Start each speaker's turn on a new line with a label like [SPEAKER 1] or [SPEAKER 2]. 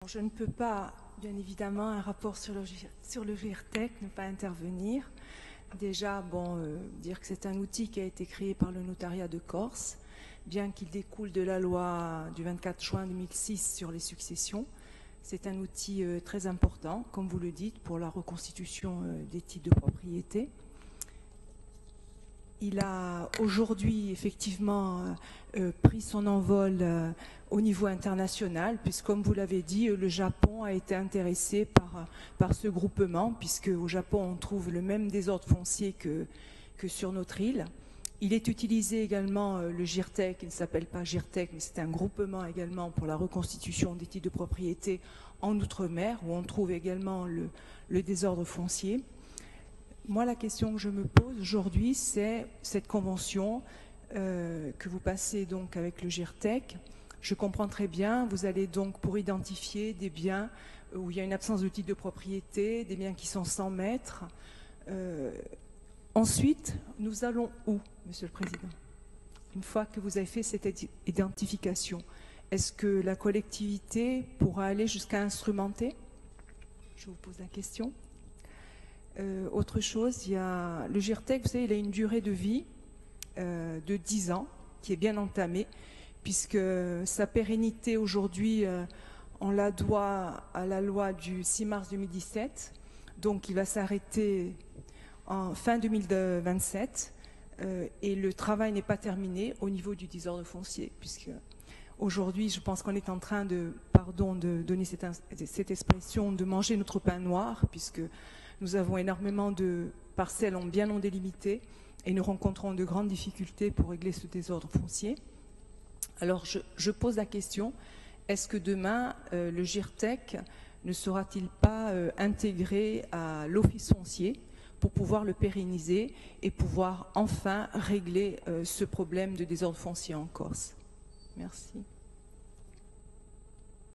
[SPEAKER 1] Je ne peux pas, bien évidemment, un rapport sur le GIRTEC, ne pas intervenir. Déjà, dire que c'est un outil qui a été créé par le notariat de Corse, bien qu'il découle de la loi du 24 juin 2006 sur les successions. C'est un outil très important, comme vous le dites, pour la reconstitution des titres de propriété. Il a aujourd'hui effectivement pris son envol au niveau international, puisque comme vous l'avez dit, le Japon a été intéressé par ce groupement, puisque au Japon on trouve le même désordre foncier que sur notre île. Il est utilisé également le GIRTEC, il ne s'appelle pas GIRTEC, mais c'est un groupement également pour la reconstitution des titres de propriété en Outre-mer, où on trouve également le désordre foncier. Moi, la question que je me pose aujourd'hui, c'est cette convention que vous passez donc avec le GIRTEC. Je comprends très bien, vous allez donc pour identifier des biens où il y a une absence de titre de propriété, des biens qui sont sans maître. Ensuite, nous allons où, Monsieur le Président? Une fois que vous avez fait cette identification, est-ce que la collectivité pourra aller jusqu'à instrumenter? Je vous pose la question. Autre chose, il y a le GIRTEC, vous savez, il a une durée de vie de 10 ans qui est bien entamée, puisque sa pérennité aujourd'hui, on la doit à la loi du 6 mars 2017, donc il va s'arrêter en fin 2027, et le travail n'est pas terminé au niveau du désordre foncier, puisque aujourd'hui, je pense qu'on est en train de, de donner cette expression, de manger notre pain noir, puisque nous avons énormément de parcelles bien non délimitées et nous rencontrons de grandes difficultés pour régler ce désordre foncier. Alors je pose la question, est-ce que demain le GIRTEC ne sera-t-il pas intégré à l'office foncier pour pouvoir le pérenniser et pouvoir enfin régler ce problème de désordre foncier en Corse? Merci.